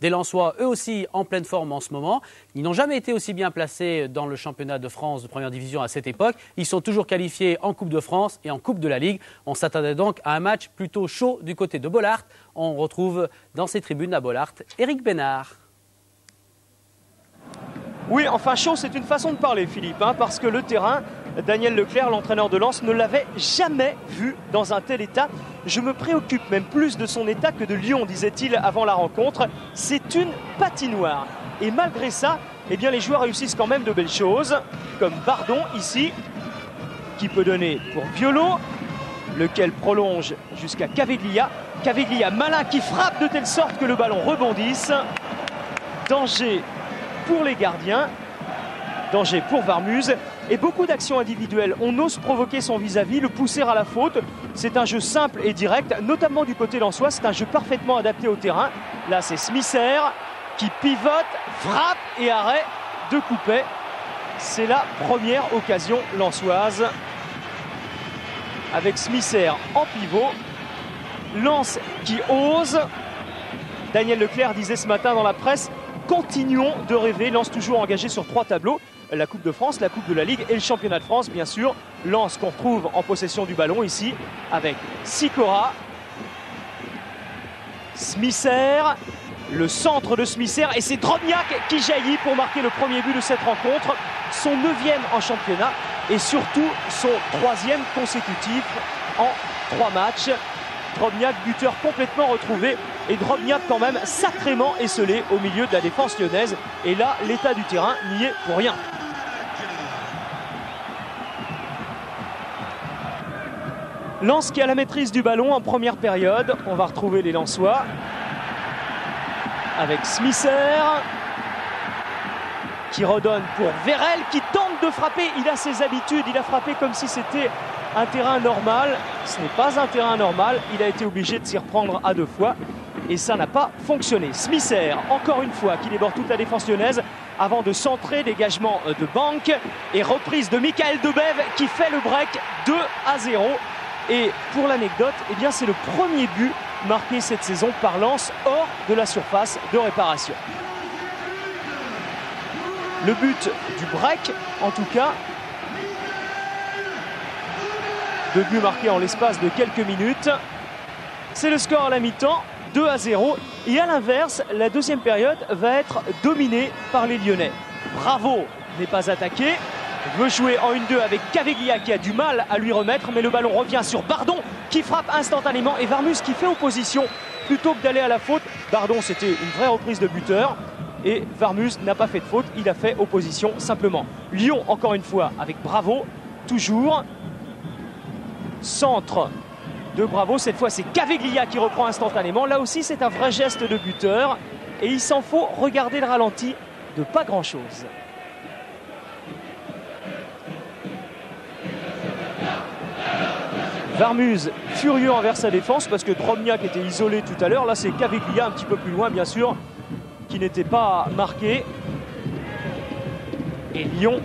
Des Lensois, eux aussi en pleine forme en ce moment. Ils n'ont jamais été aussi bien placés dans le championnat de France de première division à cette époque. Ils sont toujours qualifiés en Coupe de France et en Coupe de la Ligue. On s'attendait donc à un match plutôt chaud du côté de Bollaert. On retrouve dans ses tribunes à Bollaert Éric Bénard. Oui, enfin chaud, c'est une façon de parler, Philippe, parce que le terrain, Daniel Leclerc, l'entraîneur de Lens, ne l'avait jamais vu dans un tel état. Je me préoccupe même plus de son état que de Lyon, disait-il avant la rencontre. C'est une patinoire. Et malgré ça, eh bien, les joueurs réussissent quand même de belles choses, comme Bardon ici, qui peut donner pour Biolo, lequel prolonge jusqu'à Caveglia. Caveglia malin qui frappe de telle sorte que le ballon rebondisse. Danger pour les gardiens, danger pour Varmuz et beaucoup d'actions individuelles. On ose provoquer son vis-à-vis, le pousser à la faute. C'est un jeu simple et direct, notamment du côté lensois. C'est un jeu parfaitement adapté au terrain. Là, c'est Smisser qui pivote, frappe et arrêt de Coupet. C'est la première occasion lensoise avec Smisser en pivot. Lens qui ose. Daniel Leclerc disait ce matin dans la presse: continuons de rêver. Lens toujours engagé sur 3 tableaux. La Coupe de France, la Coupe de la Ligue et le Championnat de France, bien sûr. Lens qu'on retrouve en possession du ballon ici avec Sikora. Smisser, le centre de Smisser et c'est Drobniak qui jaillit pour marquer le premier but de cette rencontre. Son 9e en championnat et surtout son 3e consécutif en 3 matchs. Drobniak, buteur complètement retrouvé et Drobniak quand même sacrément esselé au milieu de la défense lyonnaise. Et là, l'état du terrain n'y est pour rien. Lens qui a la maîtrise du ballon en première période. On va retrouver les Lensois avec Smisser qui redonne pour Vérel qui tente de frapper. Il a ses habitudes, il a frappé comme si c'était un terrain normal. Ce n'est pas un terrain normal. Il a été obligé de s'y reprendre à 2 fois et ça n'a pas fonctionné. Smisser, encore une fois, qui déborde toute la défense lyonnaise avant de centrer, dégagement de Bank et reprise de Michael Debev qui fait le break 2-0. Et pour l'anecdote, eh bien c'est le premier but marqué cette saison par Lens hors de la surface de réparation. Le but du break, en tout cas, 2 buts marqués en l'espace de quelques minutes. C'est le score à la mi-temps, 2-0. Et à l'inverse, la deuxième période va être dominée par les Lyonnais. Bravo n'est pas attaqué. Veut jouer en 1-2 avec Caveglia qui a du mal à lui remettre, mais le ballon revient sur Bardon qui frappe instantanément et Varmuz qui fait opposition plutôt que d'aller à la faute. Bardon, c'était une vraie reprise de buteur et Varmuz n'a pas fait de faute, il a fait opposition simplement. Lyon, encore une fois, avec Bravo, toujours. Centre de Bravo, cette fois c'est Caveglia qui reprend instantanément. Là aussi, c'est un vrai geste de buteur et il s'en faut regarder le ralenti de pas grand-chose. Varmuz furieux envers sa défense parce que Drobniak était isolé tout à l'heure. Là, c'est Caveglia un petit peu plus loin, bien sûr, qui n'était pas marqué. Et Lyon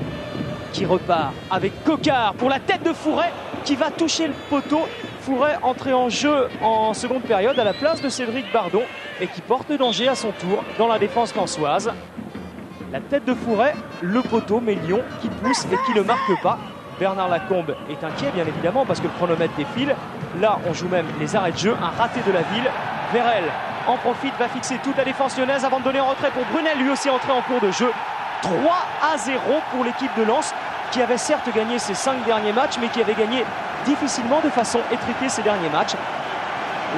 qui repart avec Coquard pour la tête de Fouret qui va toucher le poteau. Fouret entré en jeu en seconde période à la place de Cédric Bardon et qui porte danger à son tour dans la défense lensoise. La tête de Fouret, le poteau, mais Lyon qui pousse et qui ne marque pas. Bernard Lacombe est inquiet, bien évidemment, parce que le chronomètre défile. Là, on joue même les arrêts de jeu. Un raté de la ville. Vérel en profite, va fixer toute la défense lyonnaise avant de donner en retrait pour Brunel, lui aussi entré en cours de jeu. 3-0 pour l'équipe de Lens, qui avait certes gagné ses 5 derniers matchs, mais qui avait gagné difficilement de façon étriquée ces derniers matchs.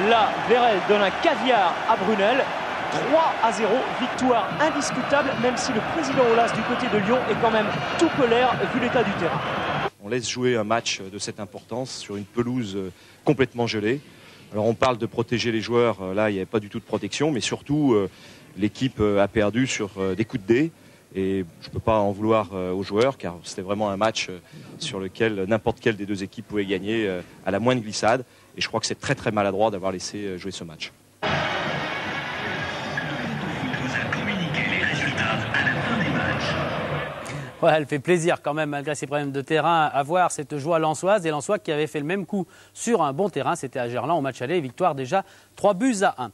Là, Vérel donne un caviar à Brunel. 3-0, victoire indiscutable, même si le président Aulas du côté de Lyon est quand même tout colère vu l'état du terrain. On laisse jouer un match de cette importance sur une pelouse complètement gelée. Alors on parle de protéger les joueurs, là il n'y avait pas du tout de protection, mais surtout l'équipe a perdu sur des coups de dé. Et je ne peux pas en vouloir aux joueurs car c'était vraiment un match sur lequel n'importe quelle des deux équipes pouvait gagner à la moindre glissade. Et je crois que c'est très très maladroit d'avoir laissé jouer ce match. Ouais, elle fait plaisir quand même, malgré ses problèmes de terrain, à voir cette joie lensoise. Et Lensois qui avait fait le même coup sur un bon terrain, c'était à Gerland au match aller. Victoire déjà 3-1.